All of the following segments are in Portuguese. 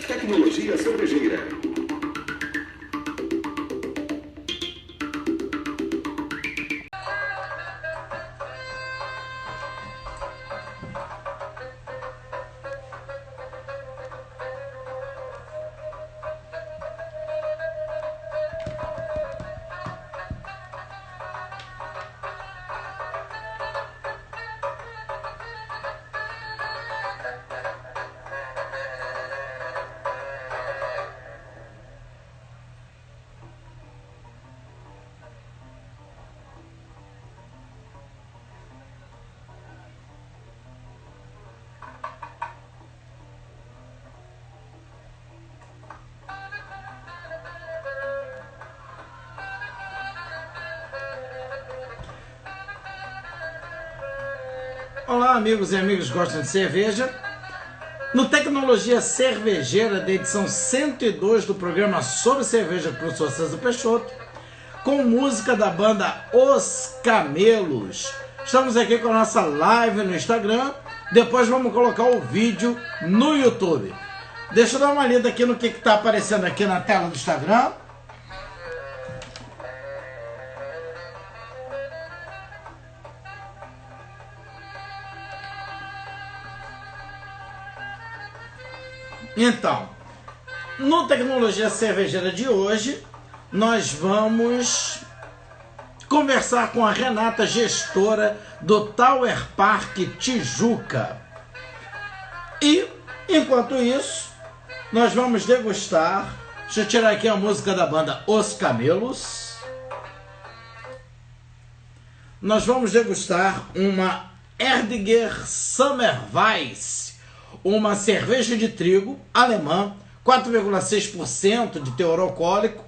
Tecnologia cervejeira. Olá, amigos e amigas que gostam de cerveja. No Tecnologia Cervejeira, da edição 102 do programa sobre cerveja com o professor César Peixoto, com música da banda Os Camelos. Estamos aqui com a nossa live no Instagram, depois vamos colocar o vídeo no YouTube. Deixa eu dar uma lida aqui no que está aparecendo aqui na tela do Instagram. Então, no Tecnologia Cervejeira de hoje, nós vamos conversar com a Renata, gestora do Tower Park Tijuca. E, enquanto isso, nós vamos degustar, deixa eu tirar aqui a música da banda Os Camelos. Nós vamos degustar uma Erdinger Sommerweiss, uma cerveja de trigo alemã, 4,6% de teor alcoólico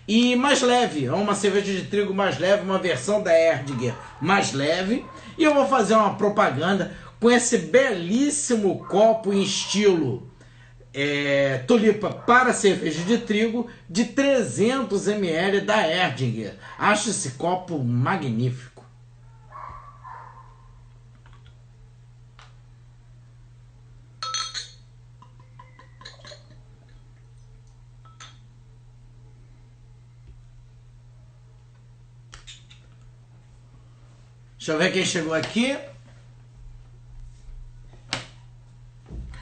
e mais leve. É uma cerveja de trigo mais leve, uma versão da Erdinger mais leve. E eu vou fazer uma propaganda com esse belíssimo copo em estilo tulipa para cerveja de trigo de 300 ml da Erdinger. Acho esse copo magnífico. Deixa eu ver quem chegou aqui.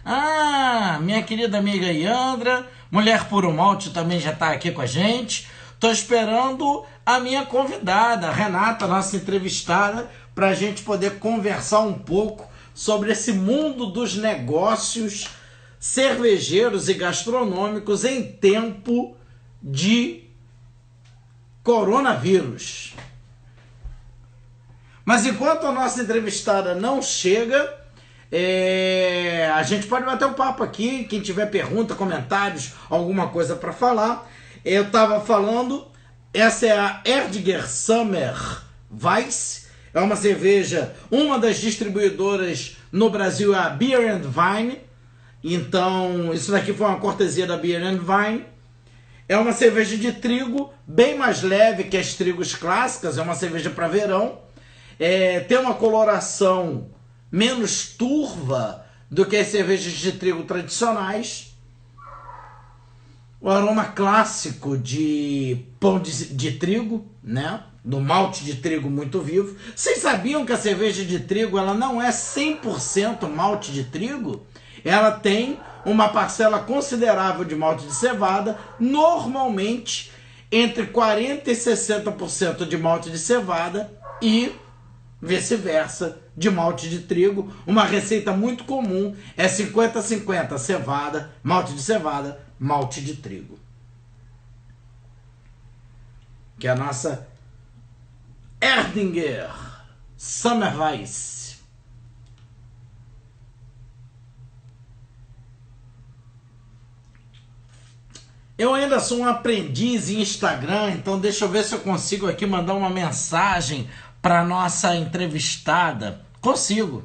Ah, minha querida amiga Yandra, Mulher Puro Malte também já está aqui com a gente. Estou esperando a minha convidada, a Renata, nossa entrevistada, para a gente poder conversar um pouco sobre esse mundo dos negócios cervejeiros e gastronômicos em tempo de coronavírus. Mas enquanto a nossa entrevistada não chega, a gente pode bater um papo aqui. Quem tiver pergunta, comentários, alguma coisa para falar. Eu estava falando, essa é a Erdinger Sommerweiss. É uma cerveja, uma das distribuidoras no Brasil é a Beer and Wine. Então, isso daqui foi uma cortesia da Beer and Wine. É uma cerveja de trigo, bem mais leve que as trigos clássicas. É uma cerveja para verão. Tem uma coloração menos turva do que as cervejas de trigo tradicionais. O aroma clássico de pão de trigo, né? Do malte de trigo muito vivo. Vocês sabiam que a cerveja de trigo ela não é 100% malte de trigo? Ela tem uma parcela considerável de malte de cevada, normalmente entre 40% e 60% de malte de cevada e vice-versa, de malte de trigo. Uma receita muito comum é 50-50 cevada, malte de cevada, malte de trigo. Que é a nossa Erdinger Sommerweiss. Eu ainda sou um aprendiz em Instagram, então deixa eu ver se eu consigo aqui mandar uma mensagem para nossa entrevistada. Consigo.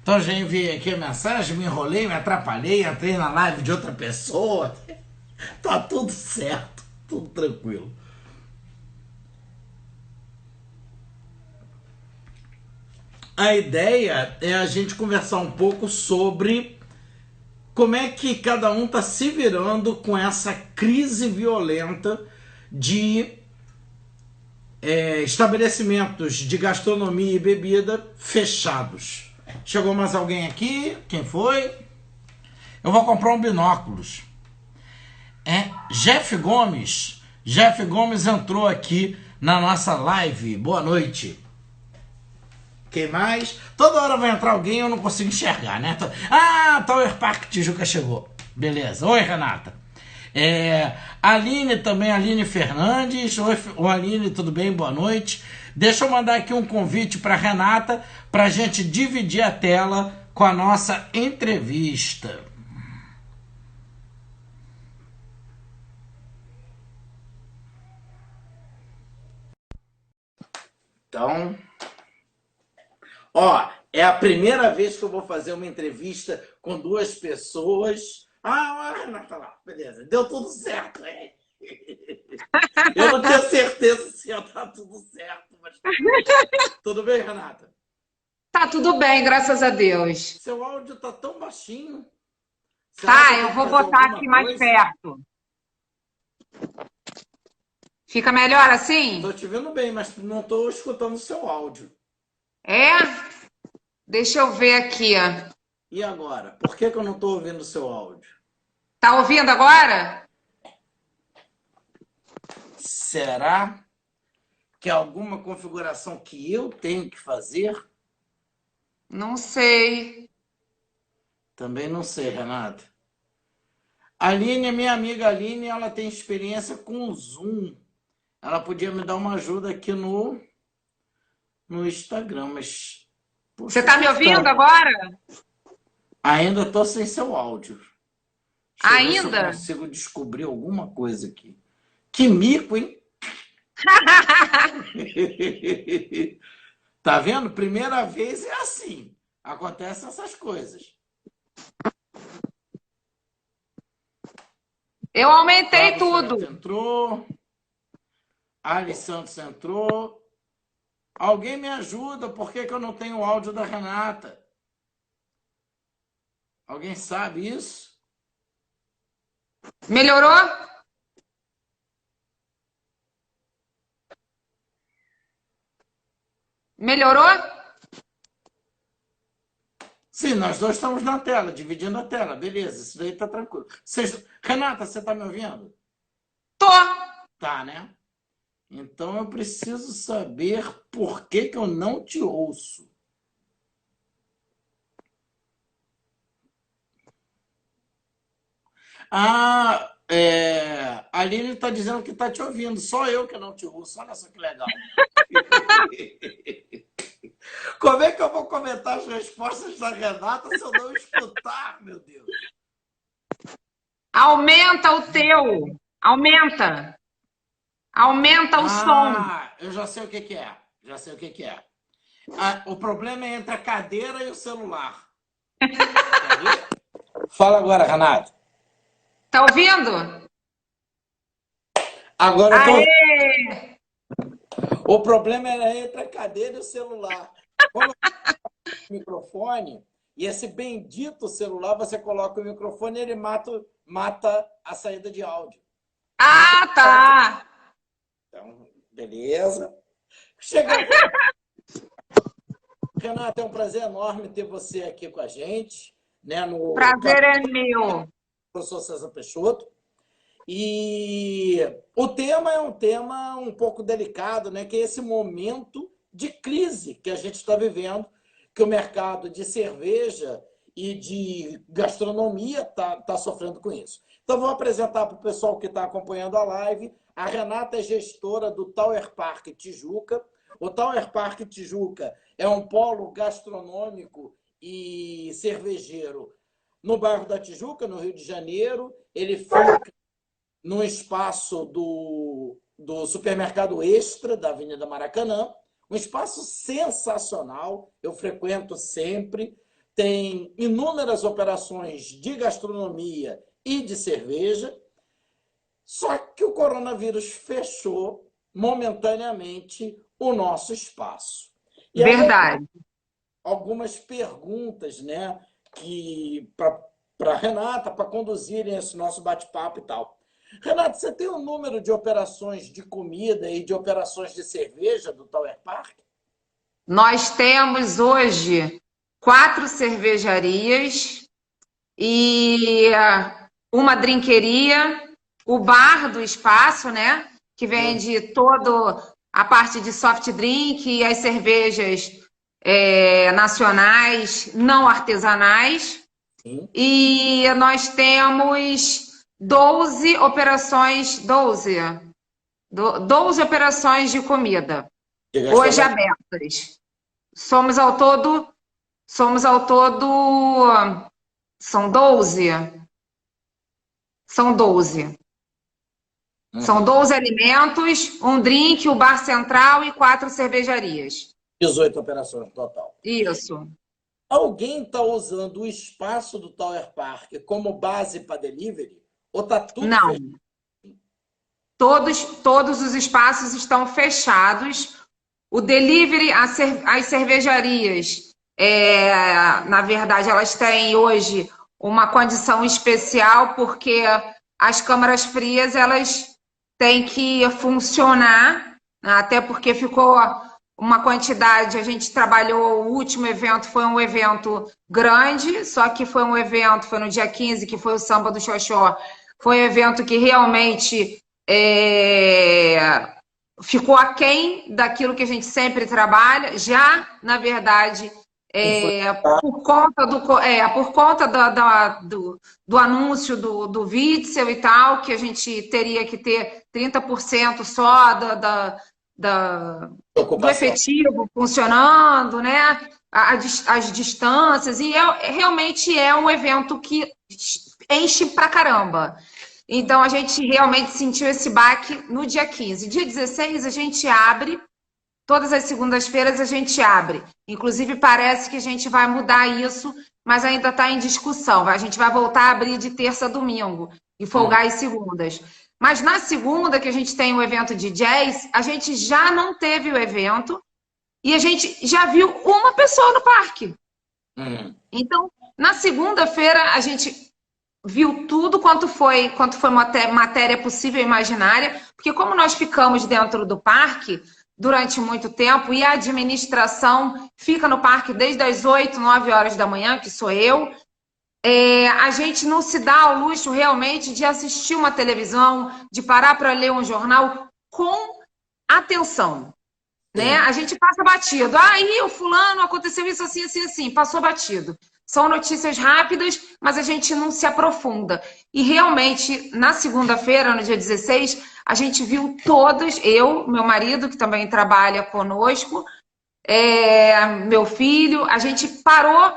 Então já enviei aqui a mensagem, me enrolei, me atrapalhei, entrei na live de outra pessoa. Tá tudo certo, tudo tranquilo. A ideia é a gente conversar um pouco sobre como é que cada um está se virando com essa crise violenta de estabelecimentos de gastronomia e bebida fechados. Chegou mais alguém aqui? Quem foi? Eu vou comprar um binóculos. Jeff Gomes. Jeff Gomes entrou aqui na nossa live. Boa noite. Quem mais? Toda hora vai entrar alguém e eu não consigo enxergar, né? Tower Park Tijuca chegou. Beleza. Oi, Renata. Aline também, Aline Fernandes. Oi, Aline, tudo bem? Boa noite. Deixa eu mandar aqui um convite para Renata para a gente dividir a tela com a nossa entrevista. Então, é a primeira vez que eu vou fazer uma entrevista com duas pessoas. Renata lá, beleza, deu tudo certo, Eu não tinha certeza se ia dar tudo certo, mas tudo bem, Renata? Tá tudo bem, graças a Deus. Seu áudio tá tão baixinho. Eu vou botar aqui mais perto. Fica melhor assim? Tô te vendo bem, mas não tô escutando o seu áudio. Deixa eu ver aqui. E agora? Por que eu não tô ouvindo o seu áudio? Tá ouvindo agora? Será que é alguma configuração que eu tenho que fazer? Não sei. Também não sei, Renata. Aline, minha amiga Aline, ela tem experiência com o Zoom. Ela podia me dar uma ajuda aqui no Instagram, mas... Você tá me ouvindo agora? Ainda tô sem seu áudio. Ainda? Ver se eu consigo descobrir alguma coisa aqui. Que mico, hein? Tá vendo? Primeira vez é assim. Acontecem essas coisas. Eu aumentei Fábio tudo. Entrou. Ali Santos entrou. Alguém me ajuda, por que eu não tenho o áudio da Renata? Alguém sabe isso? Melhorou? Melhorou? Sim, nós dois estamos na tela, dividindo a tela. Beleza, isso daí tá tranquilo. Renata, você tá me ouvindo? Tô. Tá, né? Então eu preciso saber por que eu não te ouço. A Aline está dizendo que está te ouvindo, só eu que não te ouço. Olha só que legal. Como é que eu vou comentar as respostas da Renata se eu não escutar, meu Deus? Aumenta o teu. Aumenta. Aumenta o som. Eu já sei o que é. Já sei o que é. O problema é entre a cadeira e o celular. Fala agora, Renata. Tá ouvindo? Agora eu tô... Aê! O problema era entre a cadeira e o celular. Quando o microfone, e esse bendito celular, você coloca o microfone e ele mata a saída de áudio. Tá. Então, beleza. Chegamos. Renata, é um prazer enorme ter você aqui com a gente. Né, Prazer é meu. Professor César Peixoto. E o tema é um tema um pouco delicado, né? Que é esse momento de crise que a gente está vivendo, que o mercado de cerveja e de gastronomia tá sofrendo com isso. Então, vou apresentar para o pessoal que está acompanhando a live. A Renata é gestora do Tower Park Tijuca. O Tower Park Tijuca é um polo gastronômico e cervejeiro no bairro da Tijuca, no Rio de Janeiro. Ele fica no espaço do supermercado Extra, da Avenida Maracanã. Um espaço sensacional, eu frequento sempre. tem inúmeras operações de gastronomia e de cerveja, só que o coronavírus fechou momentaneamente o nosso espaço. E aí, Verdade. algumas perguntas, né, que para Renata, para conduzirem esse nosso bate-papo e tal. Renata, você tem um número de operações de comida e de operações de cerveja do Tower Park? Nós temos hoje 4 cervejarias e uma drinqueria, o bar do espaço, né? Que vende toda a parte de soft drink e as cervejas nacionais, não artesanais. Sim. E nós temos 12 operações, 12 operações de comida, De hoje gastronomia. abertas. Somos ao todo, são 12. São 12. São 12 alimentos, um drink, o bar central e 4 cervejarias. 18 operações no total. Isso. Alguém está usando o espaço do Tower Park como base para delivery? Ou está tudo Não. fechado? Todos os espaços estão fechados. O delivery, as cervejarias, na verdade, elas têm hoje uma condição especial porque as câmaras frias elas têm que funcionar, até porque ficou uma quantidade. A gente trabalhou, o último evento foi um evento grande, só que foi no dia 15, que foi o Samba do Xoxó. Foi um evento que realmente ficou aquém daquilo que a gente sempre trabalha. Já, na verdade, por conta do anúncio do Witzel e tal, que a gente teria que ter 30% só do efetivo funcionando, né? As distâncias, e realmente é um evento que enche pra caramba. Então, a gente realmente sentiu esse baque no dia 15. Dia 16, a gente abre, todas as segundas-feiras a gente abre. Inclusive, parece que a gente vai mudar isso, mas ainda está em discussão. A gente vai voltar a abrir de terça a domingo e folgar as segundas. Mas na segunda, que a gente tem o evento de jazz, a gente já não teve o evento e a gente já viu uma pessoa no parque. Então, na segunda-feira, a gente viu tudo quanto foi matéria possível e imaginária, porque como nós ficamos dentro do parque durante muito tempo e a administração fica no parque desde as 8, 9 horas da manhã, que sou eu, a gente não se dá ao luxo realmente de assistir uma televisão, de parar para ler um jornal com atenção. Né? A gente passa batido. Aí o fulano aconteceu isso assim, assim, assim, passou batido. São notícias rápidas, mas a gente não se aprofunda. E realmente, na segunda-feira, no dia 16, a gente viu todos, eu, meu marido, que também trabalha conosco, meu filho, a gente parou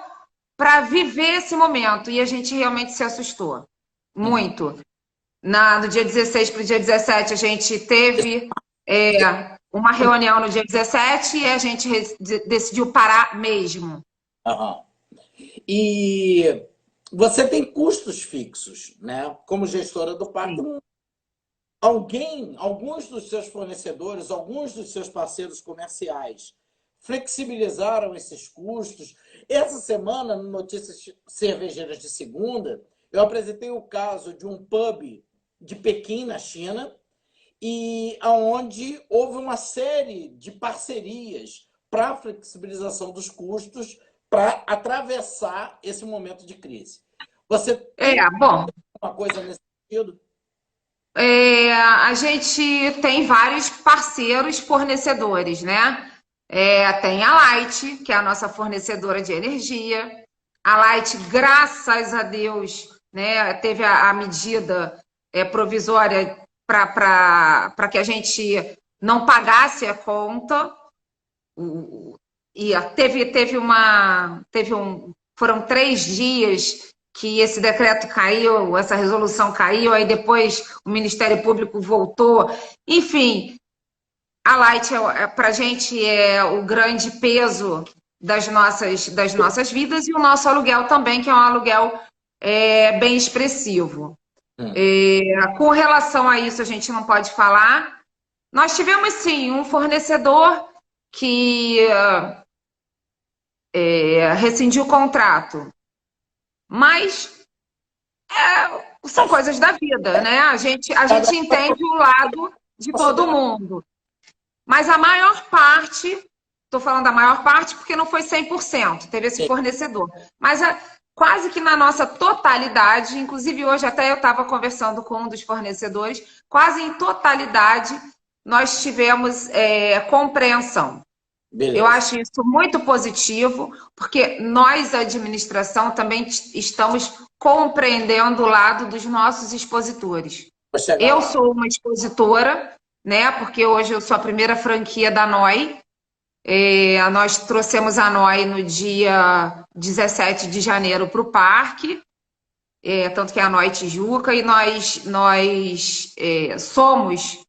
para viver esse momento e a gente realmente se assustou. Muito. Do dia 16 para o dia 17, a gente teve uma reunião no dia 17 e a gente decidiu parar mesmo. E você tem custos fixos, né? Como gestora do parque, alguns dos seus fornecedores, alguns dos seus parceiros comerciais flexibilizaram esses custos. Essa semana, no Notícias Cervejeiras de segunda, eu apresentei o caso de um pub de Pequim, na China, e onde houve uma série de parcerias para a flexibilização dos custos para atravessar esse momento de crise. Você tem alguma coisa nesse sentido? A gente tem vários parceiros fornecedores, né? Tem a Light, que é a nossa fornecedora de energia. A Light, graças a Deus, né, teve a medida provisória para que a gente não pagasse a conta. E foram 3 dias que esse decreto caiu, essa resolução caiu, aí depois o Ministério Público voltou. Enfim, a Light para a gente é o grande peso das nossas vidas, e o nosso aluguel também, que é um aluguel bem expressivo. Com relação a isso, a gente não pode falar. Nós tivemos, sim, um fornecedor que rescindiu o contrato, mas são coisas da vida, né? A gente entende o lado de todo mundo. Mas a maior parte, estou falando da maior parte porque não foi 100%, teve esse fornecedor. Mas quase que na nossa totalidade, inclusive hoje até eu estava conversando com um dos fornecedores, quase em totalidade nós tivemos compreensão. Beleza. Eu acho isso muito positivo, porque nós, a administração, também estamos compreendendo o lado dos nossos expositores. Eu sou uma expositora, né? Porque hoje eu sou a primeira franquia da NOI. Nós trouxemos a NOI no dia 17 de janeiro para o parque, tanto que é a NOI Tijuca, e nós somos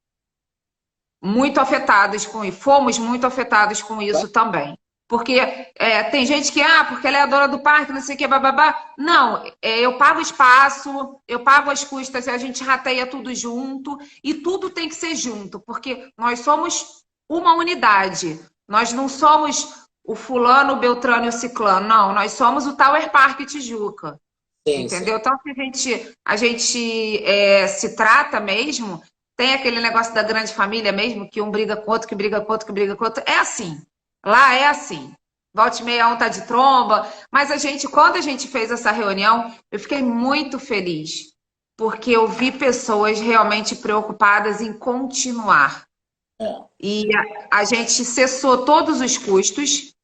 muito afetados com isso, fomos muito afetados com isso também. Porque tem gente que, porque ela é a dona do parque, não sei o que, bababá. Não, eu pago espaço, eu pago as custas, a gente rateia tudo junto, e tudo tem que ser junto, porque nós somos uma unidade. Nós não somos o fulano, o beltrano e o ciclano, não, nós somos o Tower Park Tijuca. Sim, entendeu? Sim. Então, se a gente se trata mesmo, tem aquele negócio da grande família mesmo, que um briga com outro, que briga com outro, que briga com outro. É assim. Lá é assim. Volte e meia, um tá de tromba. Mas quando a gente fez essa reunião, eu fiquei muito feliz. Porque eu vi pessoas realmente preocupadas em continuar. E a gente cessou todos os custos.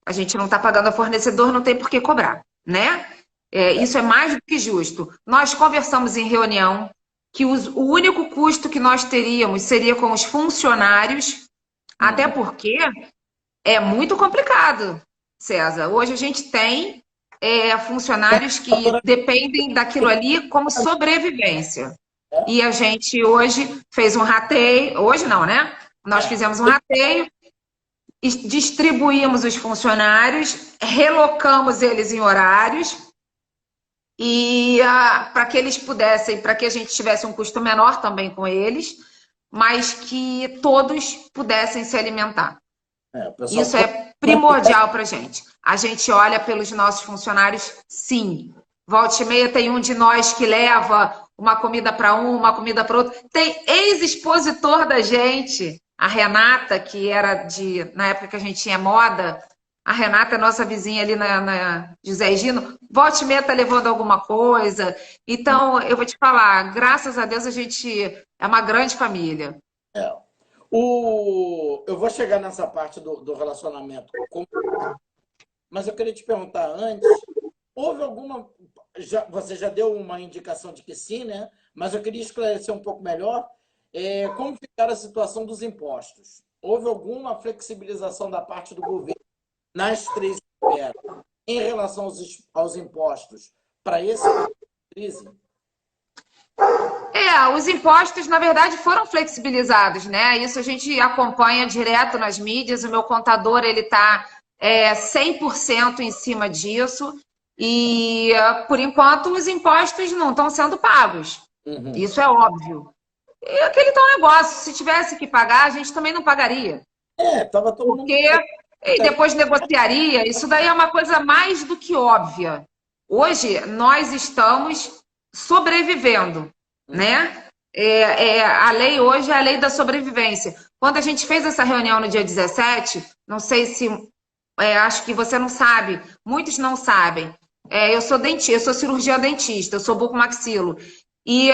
A gente não está pagando a fornecedor, não tem por que cobrar, né? Isso é mais do que justo. Nós conversamos em reunião que o único custo que nós teríamos seria com os funcionários, até porque é muito complicado, César. Hoje a gente tem funcionários que dependem daquilo ali como sobrevivência. E a gente hoje fez um rateio, hoje não, né? Nós fizemos um rateio, distribuímos os funcionários, relocamos eles em horários, e para que eles pudessem, para que a gente tivesse um custo menor também com eles, mas que todos pudessem se alimentar. Isso é primordial para a gente. A gente olha pelos nossos funcionários, sim. Volta e meia tem um de nós que leva uma comida para um, uma comida para outro. Tem ex-expositor da gente, a Renata, que era na época que a gente tinha moda. A Renata é nossa vizinha ali na José Gino. Volta e meia tá levando alguma coisa. Então, eu vou te falar, graças a Deus a gente é uma grande família. Eu vou chegar nessa parte do relacionamento. Mas eu queria te perguntar antes, houve alguma... você já deu uma indicação de que sim, né? Mas eu queria esclarecer um pouco melhor como ficar a situação dos impostos. Houve alguma flexibilização da parte do governo nas 3 esferas em relação aos impostos para esse crise? Os impostos, na verdade, foram flexibilizados, né? Isso a gente acompanha direto nas mídias. O meu contador, ele está 100% em cima disso. E, por enquanto, os impostos não estão sendo pagos. Isso é óbvio. E aquele tal negócio, se tivesse que pagar, a gente também não pagaria. Estava todo mundo... E depois negociaria. Isso daí é uma coisa mais do que óbvia. Hoje, nós estamos sobrevivendo, né? A lei hoje é a lei da sobrevivência. Quando a gente fez essa reunião no dia 17, não sei se... acho que você não sabe, muitos não sabem. Eu sou dentista, eu sou cirurgiã dentista, eu sou bucomaxilo. E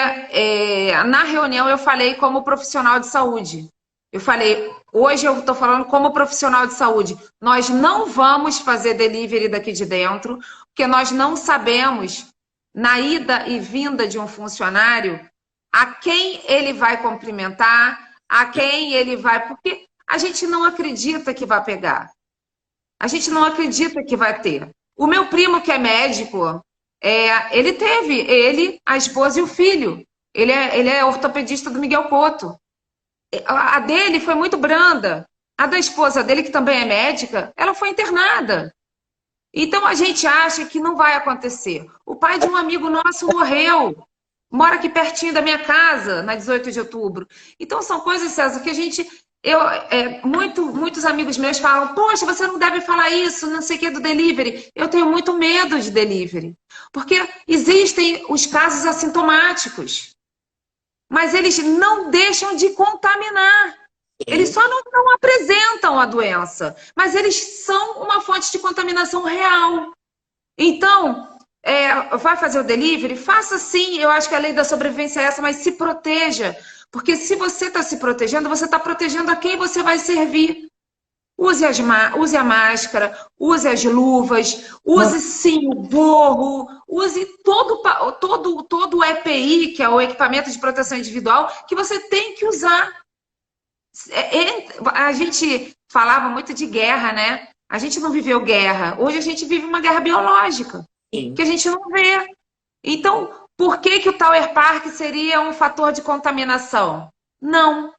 na reunião eu falei como profissional de saúde. Eu falei, hoje eu estou falando como profissional de saúde. Nós não vamos fazer delivery daqui de dentro, porque nós não sabemos, na ida e vinda de um funcionário, a quem ele vai cumprimentar, a quem ele vai... Porque a gente não acredita que vai pegar. A gente não acredita que vai ter. O meu primo, que é médico, ele teve, a esposa e o filho. Ele é ortopedista do Miguel Couto. A dele foi muito branda. A da esposa dele, que também é médica, ela foi internada. Então a gente acha que não vai acontecer. O pai de um amigo nosso morreu. Mora aqui pertinho da minha casa, na 18 de outubro. Então são coisas, César, que a gente. Muitos amigos meus falam, poxa, você não deve falar isso, não sei o que do delivery. Eu tenho muito medo de delivery. Porque existem os casos assintomáticos. Mas eles não deixam de contaminar. Eles só não apresentam a doença, mas eles são uma fonte de contaminação real. Então, vai fazer o delivery? Faça sim, eu acho que a lei da sobrevivência é essa, mas se proteja. Porque se você está se protegendo, você está protegendo a quem você vai servir. Use a máscara, use as luvas, use sim o gorro, use todo o EPI, que é o equipamento de proteção individual, que você tem que usar. A gente falava muito de guerra, né? A gente não viveu guerra. Hoje a gente vive uma guerra biológica, que a gente não vê. Então, por que o Tower Park seria um fator de contaminação? Não,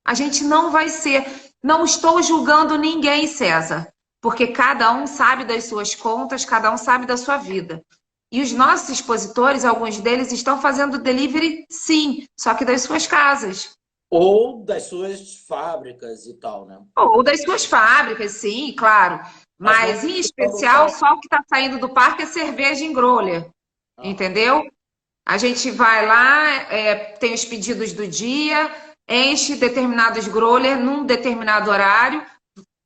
a gente não vai ser. Não estou julgando ninguém, César, porque cada um sabe das suas contas, cada um sabe da sua vida. E os nossos expositores, alguns deles, estão fazendo delivery, sim, só que das suas casas. Ou das suas fábricas e tal, né? Ou das suas fábricas, sim, claro. Mas, em especial, só o que está saindo do parque é cerveja em growler. Entendeu? A gente vai lá, tem os pedidos do dia, enche determinados growler num determinado horário.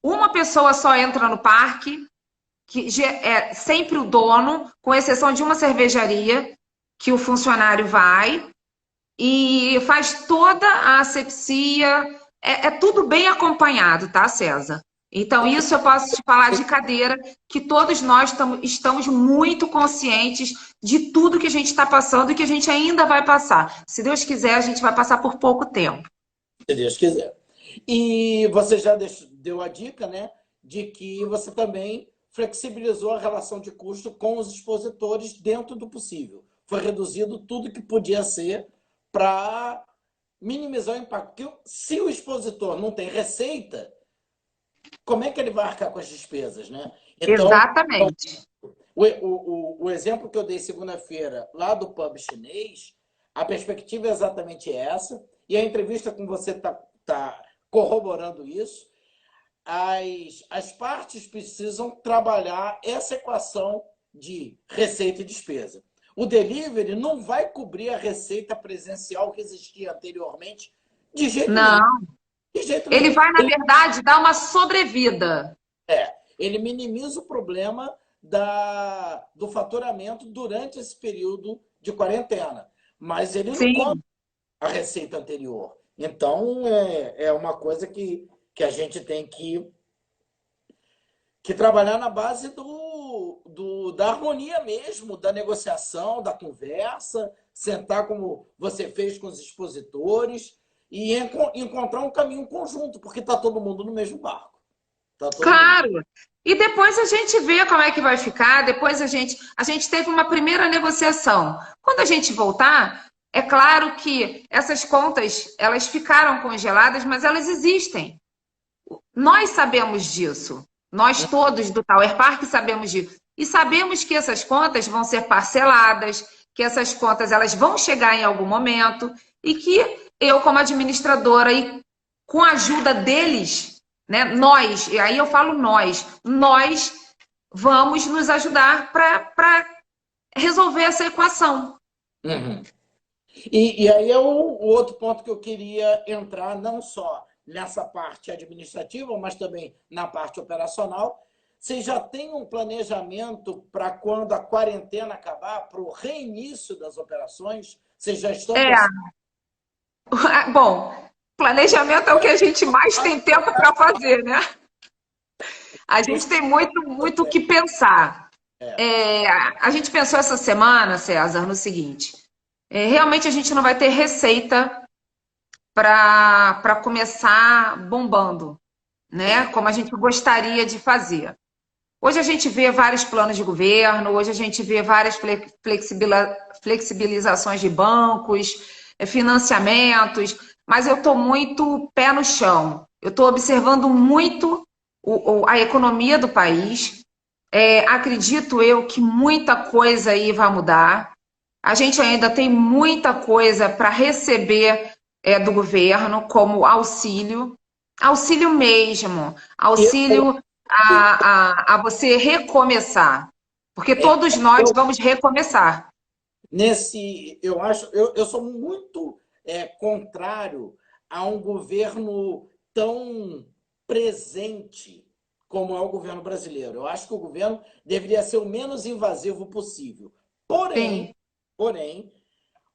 Uma pessoa só entra no parque, que é sempre o dono, com exceção de uma cervejaria, que o funcionário vai e faz toda a asepsia. É tudo bem acompanhado, tá, César? Então, isso eu posso te falar de cadeira, que todos nós estamos muito conscientes de tudo que a gente está passando e que a gente ainda vai passar. Se Deus quiser, a gente vai passar por pouco tempo. Se Deus quiser. E você já deu a dica, né, de que você também flexibilizou a relação de custo com os expositores dentro do possível. Foi reduzido tudo que podia ser para minimizar o impacto. Porque se o expositor não tem receita, como é que ele vai arcar com as despesas, né? Então, exatamente. O exemplo que eu dei segunda-feira lá do pub chinês, a perspectiva é exatamente essa, e a entrevista com você está corroborando isso. As partes precisam trabalhar essa equação de receita e despesa. O delivery não vai cobrir a receita presencial que existia anteriormente de jeito nenhum. Ele nenhum. vai, na verdade, dar uma sobrevida. Ele minimiza o problema do faturamento durante esse período de quarentena. Mas ele não cobra a receita anterior. Então, é uma coisa que a gente tem que trabalhar na base da harmonia mesmo, da negociação, da conversa, sentar como você fez com os expositores e encontrar um caminho conjunto, porque está todo mundo no mesmo barco. Claro! E depois a gente vê como é que vai ficar, depois a gente teve uma primeira negociação. Quando a gente voltar, é claro que essas contas, elas ficaram congeladas, mas elas existem. Nós sabemos disso. Nós todos do Tower Park sabemos disso. E sabemos que essas contas vão ser parceladas, que essas contas elas vão chegar em algum momento e que eu, como administradora, e com a ajuda deles, né, nós, e aí eu falo nós vamos nos ajudar para resolver essa equação. Uhum. E aí é o outro ponto que eu queria entrar, não só nessa parte administrativa, mas também na parte operacional. Vocês já têm um planejamento para quando a quarentena acabar, para o reinício das operações? Vocês já estão... Bom, planejamento é o que a gente mais tem tempo para fazer, né? A gente tem muito o que pensar. A gente pensou essa semana, César, no seguinte. Realmente a gente não vai ter receita para começar bombando, né? Como a gente gostaria de fazer. Hoje a gente vê vários planos de governo, hoje a gente vê várias flexibilizações de bancos, financiamentos, mas eu estou muito pé no chão. eu estou observando muito a economia do país. Acredito eu que muita coisa aí vai mudar. A gente ainda tem muita coisa para receber do governo, como auxílio mesmo, auxílio a você recomeçar, porque todos nós vamos recomeçar. Eu sou muito contrário a um governo tão presente como é o governo brasileiro. Eu acho que o governo deveria ser o menos invasivo possível. Porém,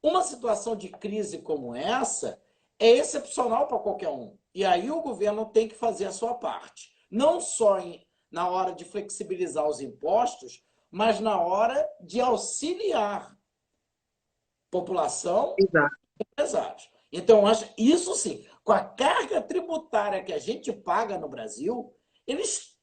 uma situação de crise como essa é excepcional para qualquer um. E aí o governo tem que fazer a sua parte. Não só na hora de flexibilizar os impostos, mas na hora de auxiliar população e empresários. Então, isso sim, com a carga tributária que a gente paga no Brasil, eles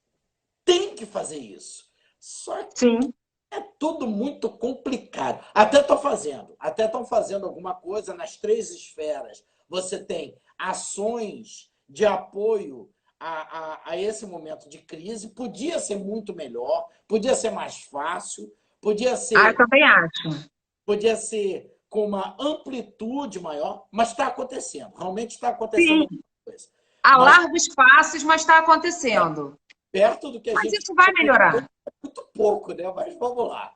têm que fazer isso. Só que Sim. é tudo muito complicado. Até estão fazendo alguma coisa nas 3 esferas. Você tem ações de apoio a esse momento de crise. Podia ser muito melhor, podia ser mais fácil, podia ser... eu também acho. Podia ser com uma amplitude maior, mas está acontecendo. Realmente está acontecendo alguma coisa. A largos passos, mas está acontecendo. Perto do que a gente... Mas isso vai melhorar. É muito pouco, né? Mas vamos lá.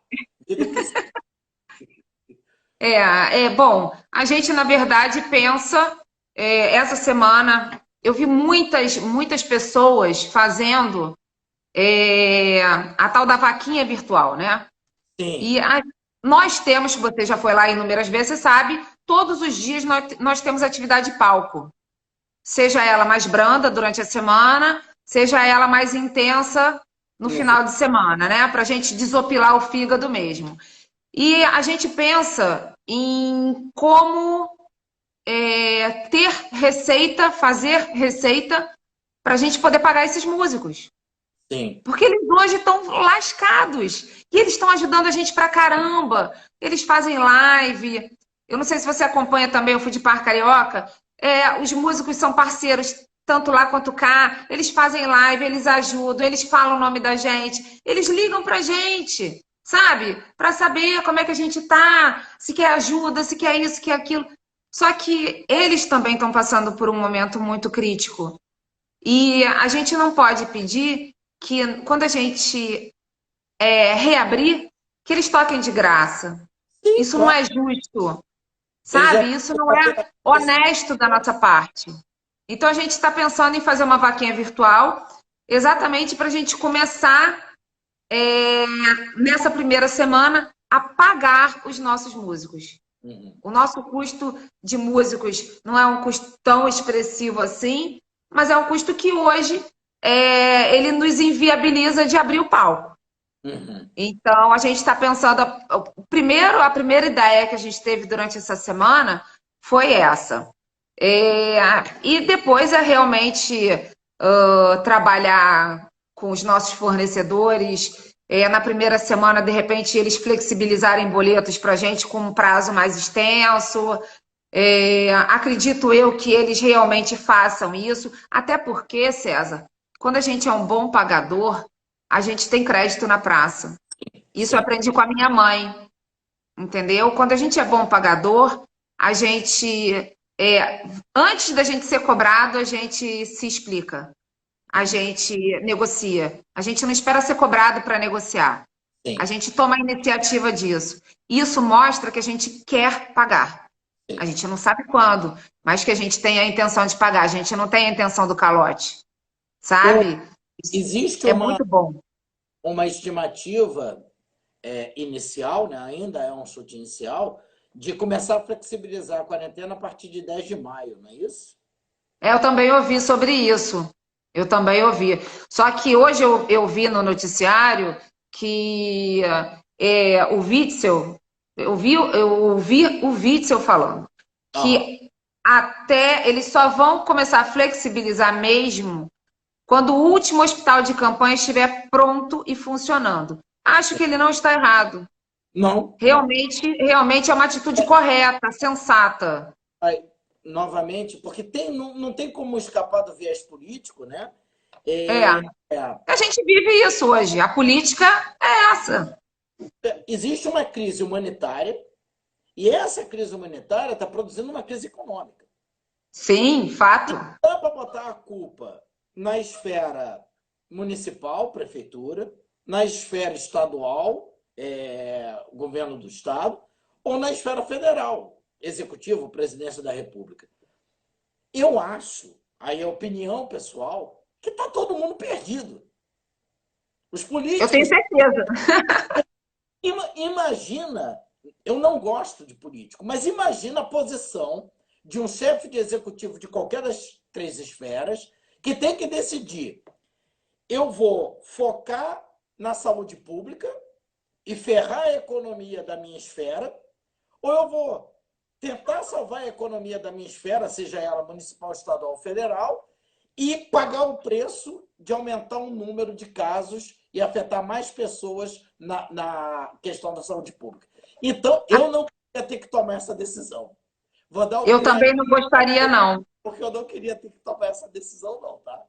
Bom, a gente, na verdade, pensa... essa semana, eu vi muitas pessoas fazendo a tal da vaquinha virtual, né? Sim. E nós temos, você já foi lá inúmeras vezes, você sabe, todos os dias nós temos atividade de palco. Seja ela mais branda durante a semana, seja ela mais intensa no final de semana, né? Para a gente desopilar o fígado mesmo. E a gente pensa em como ter receita, fazer receita para a gente poder pagar esses músicos. Sim. Porque eles hoje estão lascados. E eles estão ajudando a gente pra caramba. Eles fazem live. Eu não sei se você acompanha também o Food Park Carioca. Os músicos são parceiros, tanto lá quanto cá. Eles fazem live, eles ajudam, eles falam o nome da gente. Eles ligam pra gente, sabe? Pra saber como é que a gente tá, se quer ajuda, se quer isso, se quer aquilo. Só que eles também estão passando por um momento muito crítico. E a gente não pode pedir que quando a gente reabrir, que eles toquem de graça. Sim, isso não é justo, sabe? Isso não é honesto da nossa parte. Então a gente está pensando em fazer uma vaquinha virtual, exatamente para a gente começar nessa primeira semana a pagar os nossos músicos. O nosso custo de músicos não é um custo tão expressivo assim, mas é um custo que hoje ele nos inviabiliza de abrir o palco. Então, a gente está pensando... A primeira ideia que a gente teve durante essa semana foi essa. E depois realmente trabalhar com os nossos fornecedores. Na primeira semana, de repente, eles flexibilizarem boletos para a gente com um prazo mais extenso. Acredito eu que eles realmente façam isso. Até porque, César, quando a gente é um bom pagador, a gente tem crédito na praça. Isso eu aprendi com a minha mãe, entendeu? Quando a gente é bom pagador, a gente, antes da gente ser cobrado, a gente se explica. A gente negocia. A gente não espera ser cobrado para negociar. Sim. A gente toma a iniciativa disso. Isso mostra que a gente quer pagar. Sim. A gente não sabe quando, mas que a gente tem a intenção de pagar. A gente não tem a intenção do calote. Sabe? Existe muito bom. Uma estimativa inicial, né? Ainda é um chute inicial, de começar a flexibilizar a quarentena a partir de 10 de maio, não é isso? Eu também ouvi sobre isso. Eu também ouvi. Só que hoje eu vi no noticiário que o Witzel, eu ouvi o Witzel falando que até eles só vão começar a flexibilizar mesmo quando o último hospital de campanha estiver pronto e funcionando. Acho que ele não está errado. Não. Realmente é uma atitude correta, sensata. novamente, porque não tem como escapar do viés político, né? É. A gente vive isso hoje. A política é essa. Existe uma crise humanitária e essa crise humanitária está produzindo uma crise econômica. Sim, fato. Dá para botar a culpa na esfera municipal, prefeitura, na esfera estadual, governo do estado, ou na esfera federal, executivo, presidência da República. Eu acho, aí é opinião pessoal, que está todo mundo perdido. Os políticos... Eu tenho certeza. Imagina, eu não gosto de político, mas imagina a posição de um chefe de executivo de qualquer das 3 esferas que tem que decidir: eu vou focar na saúde pública e ferrar a economia da minha esfera, ou eu vou tentar salvar a economia da minha esfera, seja ela municipal, estadual ou federal, e pagar o preço de aumentar o número de casos e afetar mais pessoas na questão da saúde pública. Então, eu não queria ter que tomar essa decisão. Vou dar Eu também não gostaria, não. Porque eu não queria ter que tomar essa decisão, não, tá?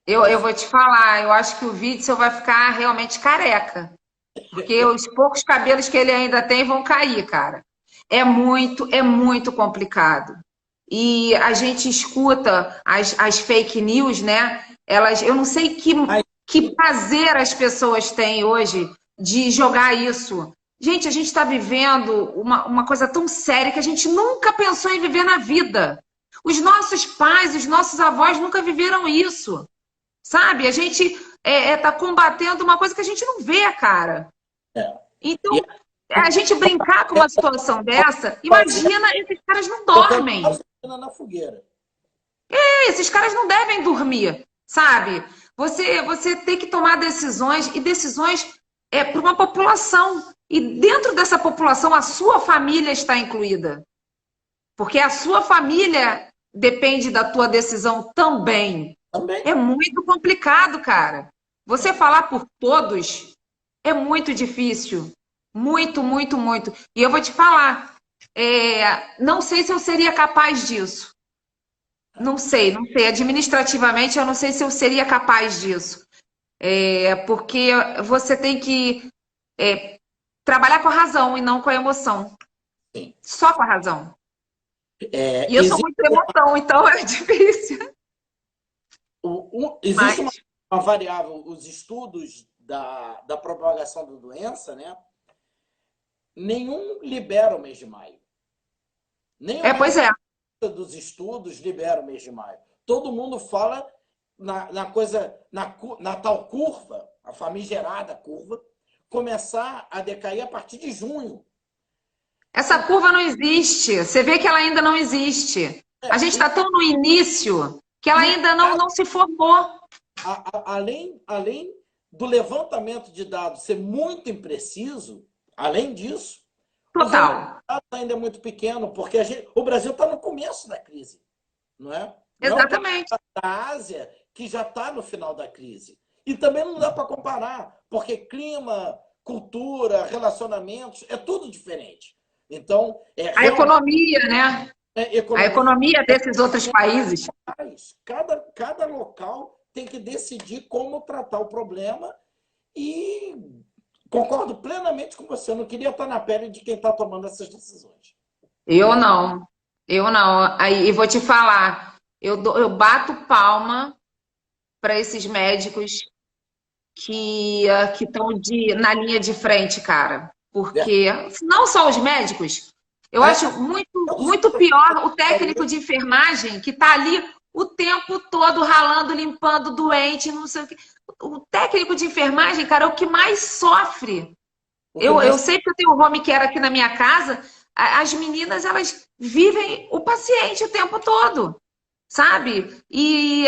Eu vou te falar, eu acho que o Witzel vai ficar realmente careca. Porque os poucos cabelos que ele ainda tem vão cair, cara. É muito complicado. E a gente escuta as fake news, né? Eu não sei que prazer as pessoas têm hoje de jogar isso. Gente, a gente está vivendo uma coisa tão séria que a gente nunca pensou em viver na vida. Os nossos pais, os nossos avós nunca viveram isso. Sabe? A gente está combatendo uma coisa que a gente não vê, cara. Então, a gente brincar com uma situação dessa, imagina, esses caras não dormem. Na fogueira. Esses caras não devem dormir, sabe? Você tem que tomar decisões, e decisões para uma população. E dentro dessa população, a sua família está incluída. Porque a sua família depende da tua decisão também. É muito complicado, cara. Você falar por todos é muito difícil. Muito. E eu vou te falar, não sei se eu seria capaz disso. Não sei. Administrativamente, eu não sei se eu seria capaz disso. Porque você tem que trabalhar com a razão e não com a emoção. Sim. Só com a razão. E eu sou muito emoção, então é difícil. Existe uma variável, os estudos da propagação da doença, né? Nenhum libera o mês de maio. Pois é. Dos estudos libera o mês de maio. Todo mundo fala na tal curva, a famigerada curva, começar a decair a partir de junho. Essa curva não existe. Você vê que ela ainda não existe. A gente está tão no início que ela ainda não se formou. Além do levantamento de dados ser muito impreciso, além disso, total, o ainda é muito pequeno, porque o Brasil está no começo da crise, não é? Exatamente. Da Ásia, que já está no final da crise. E também não dá para comparar, porque clima, cultura, relacionamentos, é tudo diferente. Então, a economia, né? A economia desses outros países. Cada local tem que decidir como tratar o problema e concordo plenamente com você. Eu não queria estar na pele de quem está tomando essas decisões. Eu não. Aí vou te falar, eu bato palma para esses médicos que estão na linha de frente, cara. Porque não só os médicos, eu acho muito pior o técnico de enfermagem que está ali o tempo todo ralando, limpando doente, não sei o quê. O técnico de enfermagem, cara, é o que mais sofre. Eu sei que eu tenho um home care aqui na minha casa, as meninas, elas vivem o paciente o tempo todo, sabe? E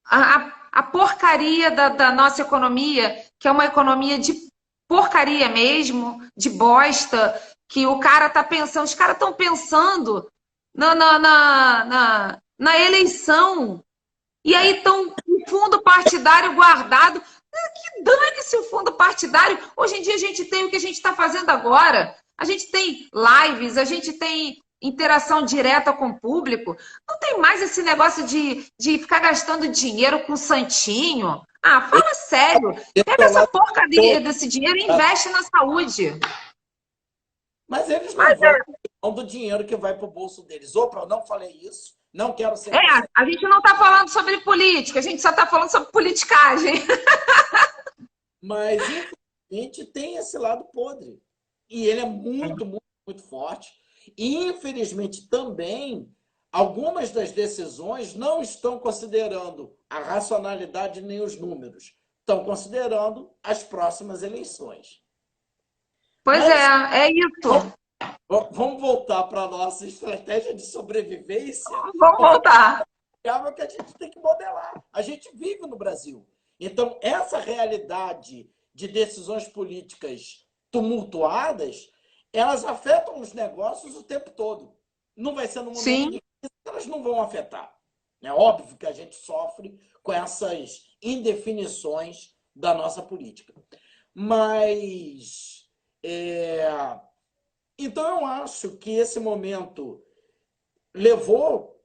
a porcaria da nossa economia, que é uma economia de porcaria mesmo, de bosta, que o cara tá pensando, os caras estão pensando na eleição, e aí estão com fundo partidário guardado. Que dane-se o fundo partidário. Hoje em dia a gente tem o que a gente está fazendo agora. A gente tem lives, a gente tem interação direta com o público. Não tem mais esse negócio de ficar gastando dinheiro com santinho. Ah, fala sério. Pega essa porcaria desse dinheiro e investe na saúde. Mas eles não vão do dinheiro que vai para o bolso deles. Opa, eu não falei isso, não quero ser... A gente não está falando sobre política, a gente só está falando sobre politicagem. Mas, infelizmente, tem esse lado podre. E ele é muito, muito, muito forte. E, infelizmente, também, algumas das decisões não estão considerando a racionalidade nem os números. Estão considerando as próximas eleições. Pois é isso. Vamos voltar para a nossa estratégia de sobrevivência. Vamos voltar. É algo que a gente tem que modelar. A gente vive no Brasil. Então, essa realidade de decisões políticas tumultuadas, elas afetam os negócios o tempo todo. Não vai ser no momento de crise, elas não vão afetar. É óbvio que a gente sofre com essas indefinições da nossa política. Mas, então, eu acho que esse momento elevou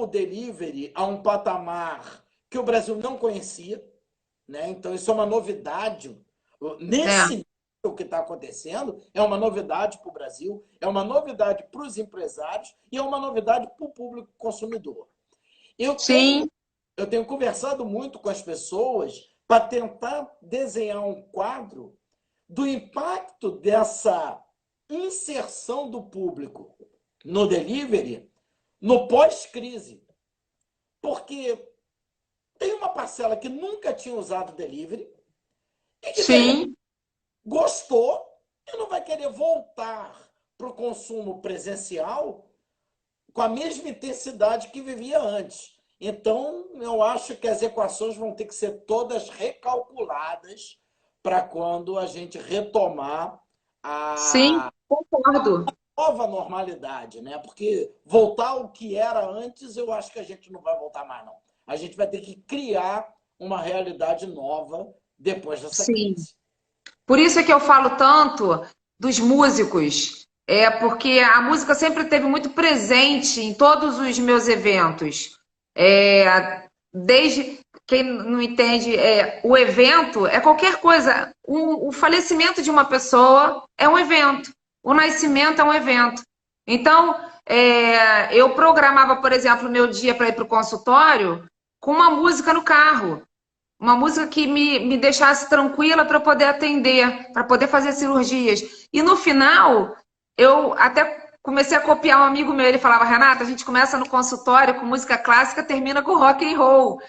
o delivery a um patamar que o Brasil não conhecia, né? Então, isso é uma novidade. Nesse nível que está acontecendo, é uma novidade para o Brasil, é uma novidade para os empresários e é uma novidade para o público consumidor. Eu tenho conversado muito com as pessoas para tentar desenhar um quadro do impacto dessa inserção do público no delivery no pós-crise. Porque tem uma parcela que nunca tinha usado delivery e que gostou e não vai querer voltar para o consumo presencial com a mesma intensidade que vivia antes. Então, eu acho que as equações vão ter que ser todas recalculadas para quando a gente retomar a concordo. Nova normalidade, né? Porque voltar ao que era antes, eu acho que a gente não vai voltar mais, não. A gente vai ter que criar uma realidade nova depois dessa crise. Por isso é que eu falo tanto dos músicos, porque a música sempre esteve muito presente em todos os meus eventos. Desde quem não entende, o evento é qualquer coisa. O falecimento de uma pessoa é um evento. O nascimento é um evento. Então, eu programava, por exemplo, o meu dia para ir para o consultório com uma música no carro. Uma música que me deixasse tranquila para poder atender, para poder fazer cirurgias. E no final, eu até comecei a copiar um amigo meu. Ele falava, Renata, a gente começa no consultório com música clássica, termina com rock and roll.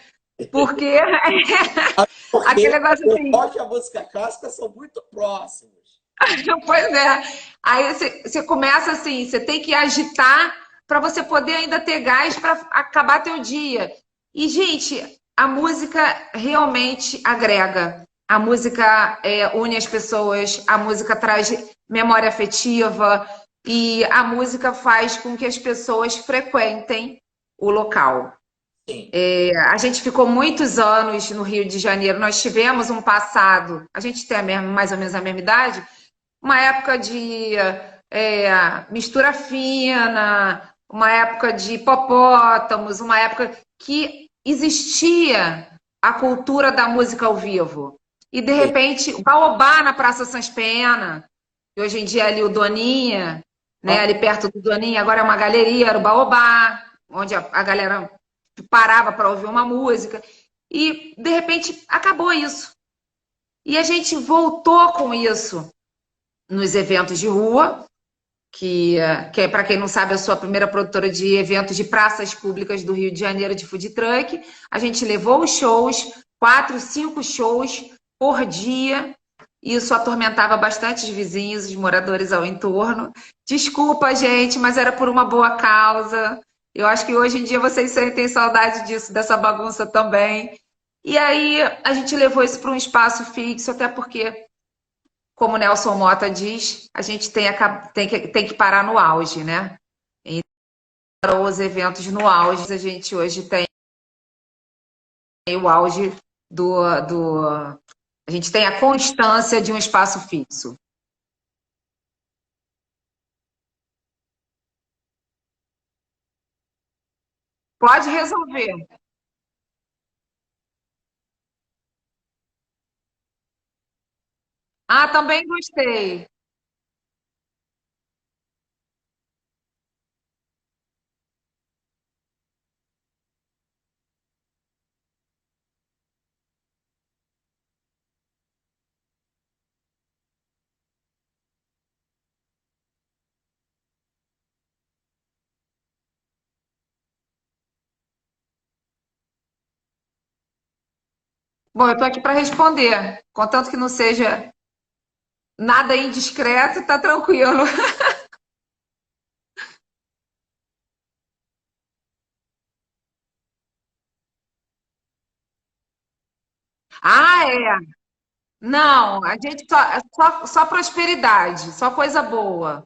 Porque aquele negócio assim... O rock e a música clássica são muito próximos. Pois é. Aí você começa assim, você tem que agitar para você poder ainda ter gás para acabar teu dia. E, gente, a música realmente agrega. A música une as pessoas, a música traz memória afetiva e a música faz com que as pessoas frequentem o local. A gente ficou muitos anos no Rio de Janeiro, nós tivemos um passado, a gente tem mais ou menos a mesma idade, uma época de mistura fina, uma época de hipopótamos, uma época que existia a cultura da música ao vivo. E, de repente, o Baobá na Praça Sans Pena, e hoje em dia ali o Doninha, né, ali perto do Doninha, agora é uma galeria, era o Baobá, onde a galera parava para ouvir uma música. E, de repente, acabou isso. E a gente voltou com isso nos eventos de rua, que para quem não sabe, eu sou a primeira produtora de eventos de praças públicas do Rio de Janeiro de food truck. A gente levou os shows, 4, 5 shows por dia. Isso atormentava bastante os vizinhos, os moradores ao entorno. Desculpa, gente, mas era por uma boa causa. Eu acho que hoje em dia vocês sentem saudade disso, dessa bagunça também. E aí a gente levou isso para um espaço fixo, até porque, como o Nelson Motta diz, a gente tem que parar no auge, né? Então, os eventos no auge, a gente hoje tem o auge a gente tem a constância de um espaço fixo. Pode resolver. Ah, também gostei. Bom, eu estou aqui para responder. Contanto que não seja nada indiscreto, tá tranquilo. Ah, é. Não, a gente só prosperidade, só coisa boa.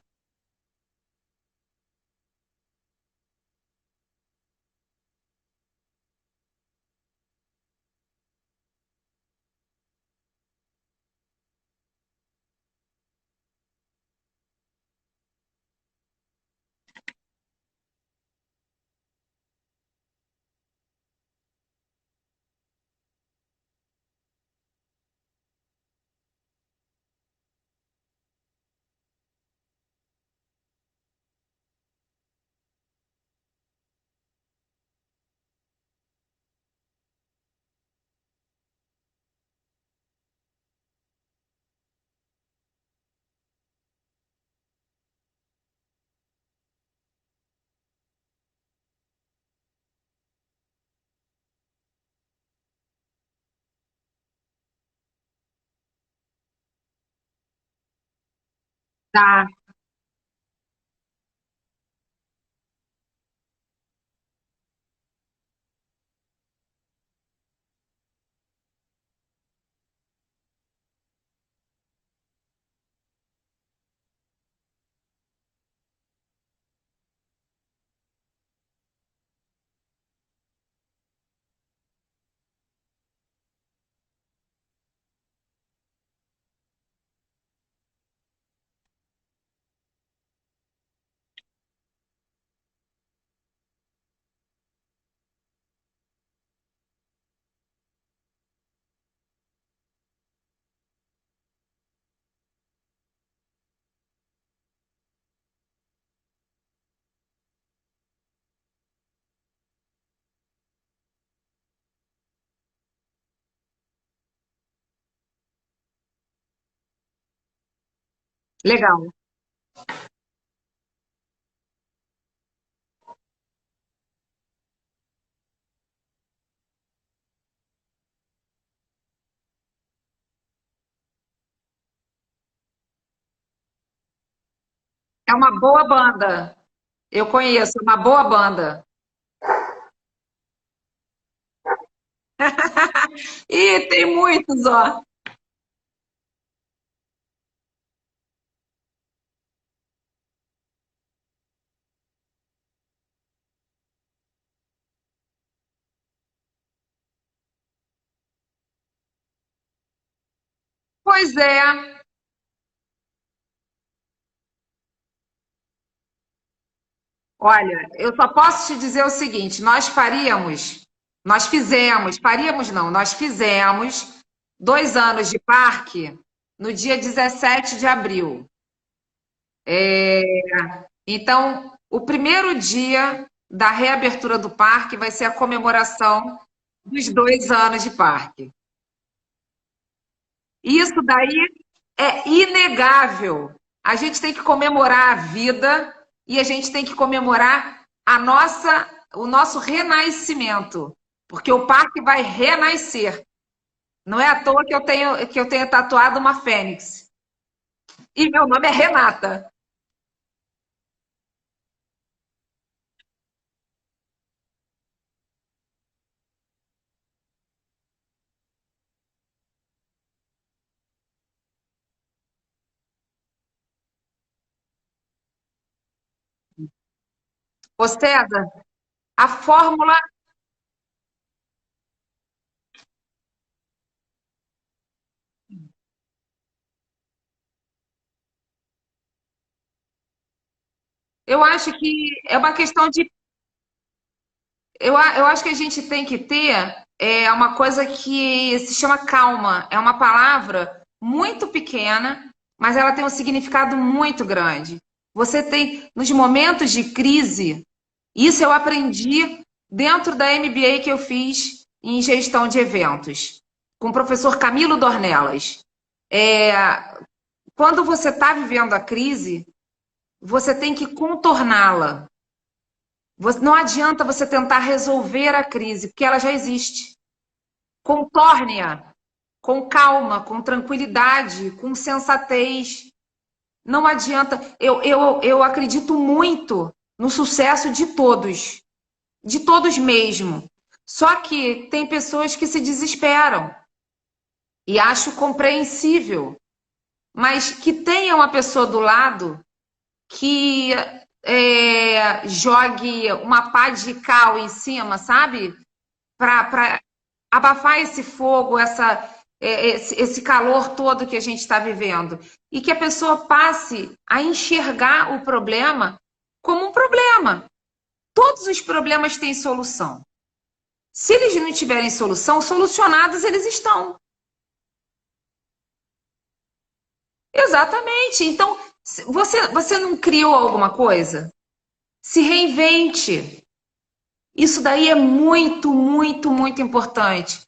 Tá, legal. É uma boa banda. Eu conheço, é uma boa banda. E tem muitos, ó. Pois é. Olha, eu só posso te dizer o seguinte: faríamos não, nós fizemos 2 anos de parque no dia 17 de abril. Então, o primeiro dia da reabertura do parque vai ser a comemoração dos 2 anos de parque. Isso daí é inegável. A gente tem que comemorar a vida e a gente tem que comemorar o nosso renascimento, porque o parque vai renascer. Não é à toa que eu tenho tatuado uma fênix. E meu nome é Renata. Ô César, a fórmula, eu acho que é uma questão de eu acho que a gente tem que ter uma coisa que se chama calma. É uma palavra muito pequena, mas ela tem um significado muito grande. Você tem, nos momentos de crise, isso eu aprendi dentro da MBA que eu fiz em gestão de eventos, com o professor Camilo Dornelas. É, quando você está vivendo a crise, você tem que contorná-la. Não adianta você tentar resolver a crise, porque ela já existe. Contorne-a com calma, com tranquilidade, com sensatez. Não adianta. Eu acredito muito no sucesso de todos mesmo. Só que tem pessoas que se desesperam e acho compreensível, mas que tenha uma pessoa do lado que jogue uma pá de cal em cima, sabe? Para abafar esse fogo, esse calor todo que a gente está vivendo. E que a pessoa passe a enxergar o problema como um problema. Todos os problemas têm solução. Se eles não tiverem solução, solucionados eles estão. Exatamente. Então, você não criou alguma coisa? Se reinvente. Isso daí é muito, muito, muito importante.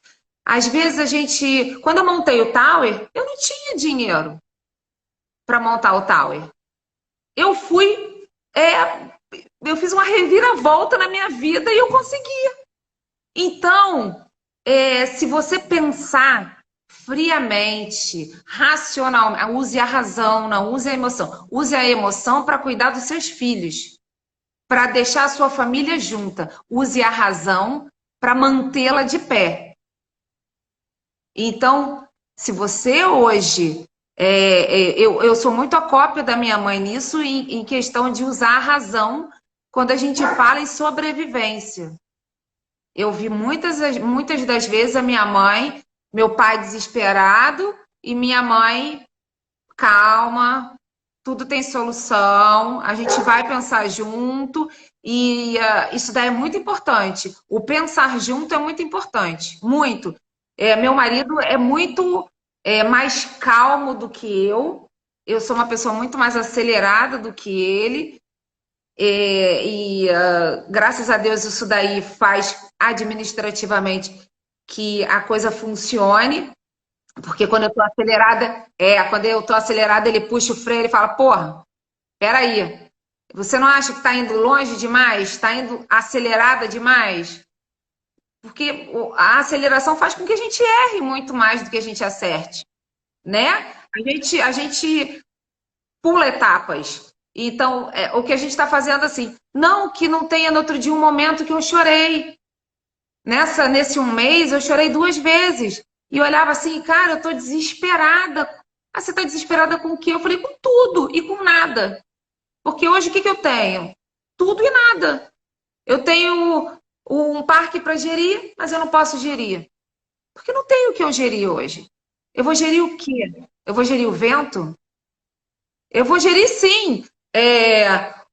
Às vezes a gente, quando eu montei o Tower, eu não tinha dinheiro para montar o Tower. Eu fui, eu fiz uma reviravolta na minha vida e eu consegui. Então, se você pensar friamente, racionalmente, use a razão, não use a emoção. Use a emoção para cuidar dos seus filhos, para deixar a sua família junta. Use a razão para mantê-la de pé. Então, se você hoje. Eu sou muito a cópia da minha mãe nisso, em questão de usar a razão quando a gente fala em sobrevivência. Eu vi muitas das vezes a minha mãe, meu pai desesperado e minha mãe, calma, tudo tem solução, a gente vai pensar junto e isso daí é muito importante. O pensar junto é muito importante, muito. Meu marido é muito mais calmo do que eu sou uma pessoa muito mais acelerada do que ele. Graças a Deus isso daí faz administrativamente que a coisa funcione, porque quando eu tô acelerada, ele puxa o freio e fala, porra, peraí, você não acha que está indo longe demais? Está indo acelerada demais? Porque a aceleração faz com que a gente erre muito mais do que a gente acerte, né? A gente pula etapas. Então, o que a gente está fazendo assim, não que não tenha no outro dia um momento que eu chorei. Nesse um mês, eu chorei 2 vezes. E eu olhava assim, cara, eu tô desesperada. Ah, você tá desesperada com o quê? Eu falei, com tudo e com nada. Porque hoje o que eu tenho? Tudo e nada. Eu tenho um parque para gerir, mas eu não posso gerir. Porque não tenho o que eu gerir hoje. Eu vou gerir o quê? Eu vou gerir o vento? Eu vou gerir sim.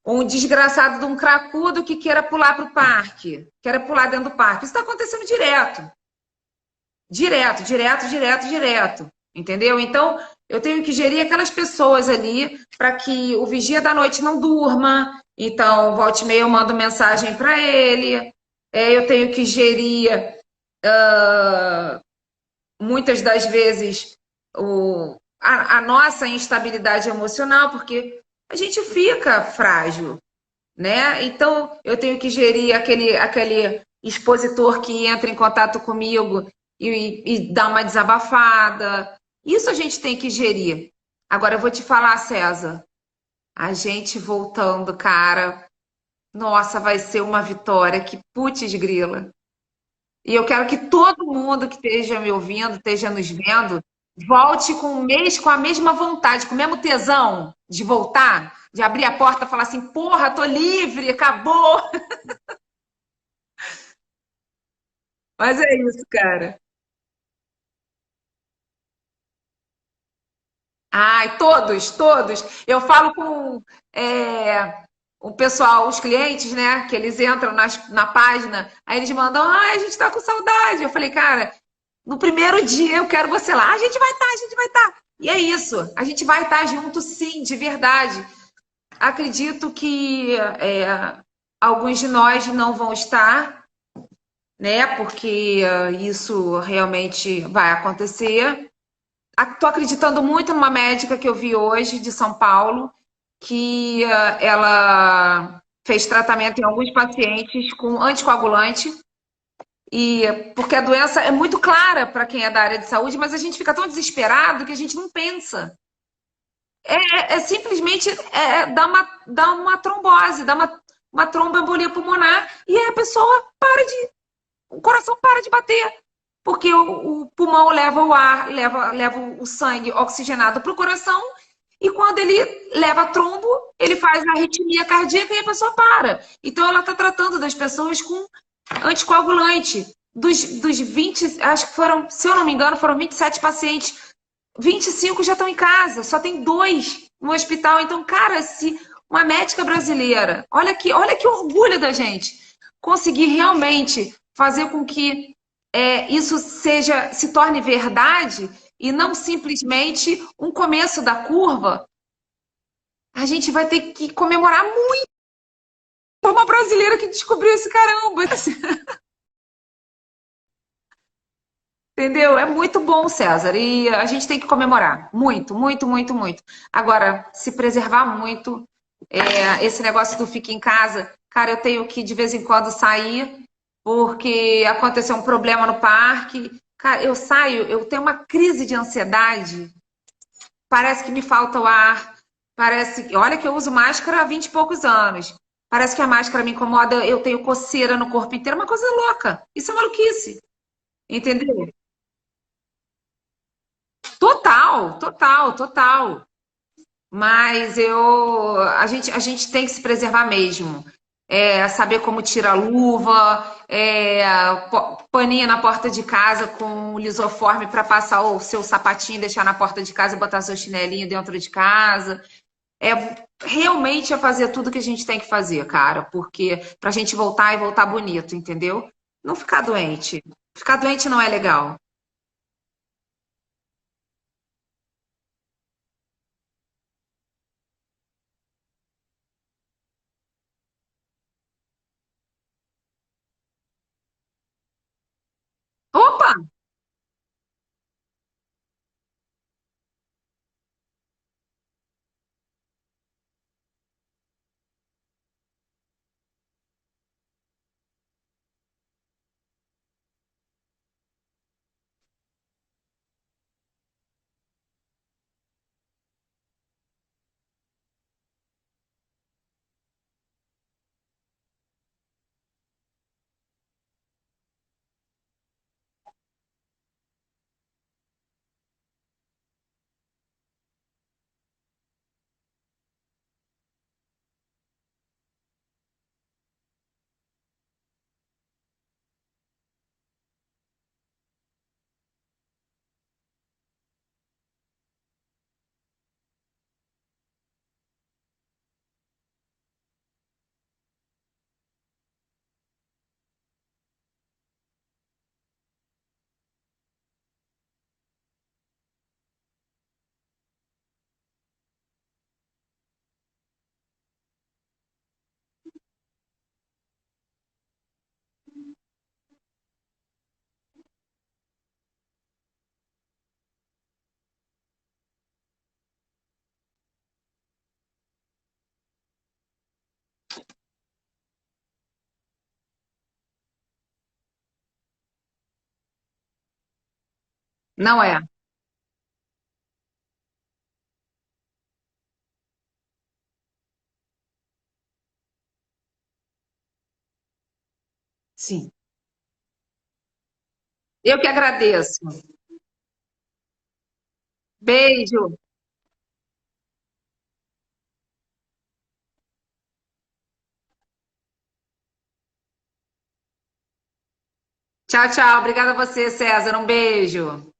Um desgraçado de um cracudo que queira pular para o parque, queira pular dentro do parque. Isso está acontecendo direto. Direto, direto, direto, direto. Entendeu? Então, eu tenho que gerir aquelas pessoas ali para que o vigia da noite não durma. Então, volte e meia eu mando mensagem para ele. Eu tenho que gerir, muitas das vezes, a nossa instabilidade emocional, porque a gente fica frágil, né? Então, eu tenho que gerir aquele expositor que entra em contato comigo e dá uma desabafada. Isso a gente tem que gerir. Agora, eu vou te falar, César, a gente voltando, cara, nossa, vai ser uma vitória, que putz grila. E eu quero que todo mundo que esteja me ouvindo, esteja nos vendo, volte com a mesma vontade, com o mesmo tesão de voltar, de abrir a porta e falar assim, porra, tô livre, acabou. Mas é isso, cara. Ai, todos, todos. Eu falo com o pessoal, os clientes, né, que eles entram na página, aí eles mandam, a gente tá com saudade. Eu falei, cara, no primeiro dia eu quero você lá. A gente vai estar, a gente vai estar. E é isso, a gente vai estar junto sim, de verdade. Acredito que alguns de nós não vão estar, né? Porque isso realmente vai acontecer. Estou acreditando muito numa médica que eu vi hoje de São Paulo, que ela fez tratamento em alguns pacientes com anticoagulante. E porque a doença é muito clara para quem é da área de saúde, mas a gente fica tão desesperado que a gente não pensa. É simplesmente dá uma trombose, dá uma tromboembolia pulmonar e aí a pessoa o coração para de bater, porque o pulmão leva o ar, leva o sangue oxigenado para o coração e quando ele leva trombo, ele faz a arritmia cardíaca e a pessoa para. Então ela está tratando das pessoas com anticoagulante. Dos 20, acho que foram, se eu não me engano, foram 27 pacientes. 25 já estão em casa, só tem 2 no hospital. Então, cara, se uma médica brasileira, olha que orgulho da gente, conseguir realmente fazer com que isso se torne verdade e não simplesmente um começo da curva, a gente vai ter que comemorar muito. Foi uma brasileira que descobriu esse caramba. Entendeu? É muito bom, César. E a gente tem que comemorar. Muito, muito, muito, muito. Agora, se preservar muito, esse negócio do fica em casa, cara, eu tenho que de vez em quando sair, porque aconteceu um problema no parque. Cara, eu saio, eu tenho uma crise de ansiedade. Parece que me falta o ar. Parece. Olha que eu uso máscara há 20 e poucos anos. Parece que a máscara me incomoda, eu tenho coceira no corpo inteiro, uma coisa louca. Isso é maluquice. Entendeu? Total, total, total. Mas a gente tem que se preservar mesmo. Saber como tira a luva, paninha na porta de casa com o lisoforme para passar o seu sapatinho, deixar na porta de casa e botar seu chinelinho dentro de casa. Realmente fazer tudo que a gente tem que fazer, cara, porque pra gente voltar e voltar bonito, entendeu? Não ficar doente. Ficar doente não é legal. Opa! Não é. Sim. Eu que agradeço. Beijo. Tchau, tchau. Obrigada a você, César. Um beijo.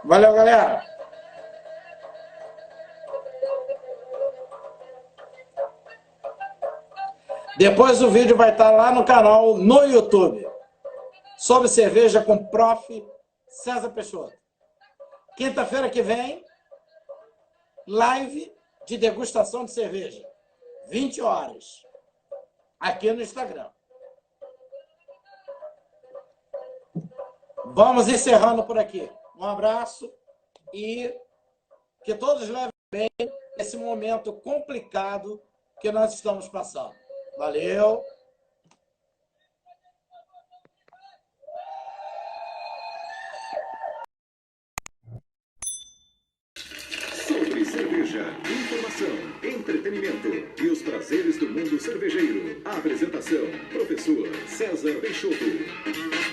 Valeu, galera. Depois o vídeo vai estar lá no canal, no YouTube. Sobre cerveja com Prof. César Peixoto. Quinta-feira que vem, live de degustação de cerveja. 20 horas. Aqui no Instagram. Vamos encerrando por aqui. Um abraço e que todos levem bem esse momento complicado que nós estamos passando. Valeu! Sobre cerveja, informação, entretenimento e os prazeres do mundo cervejeiro. A apresentação, professor César Peixoto.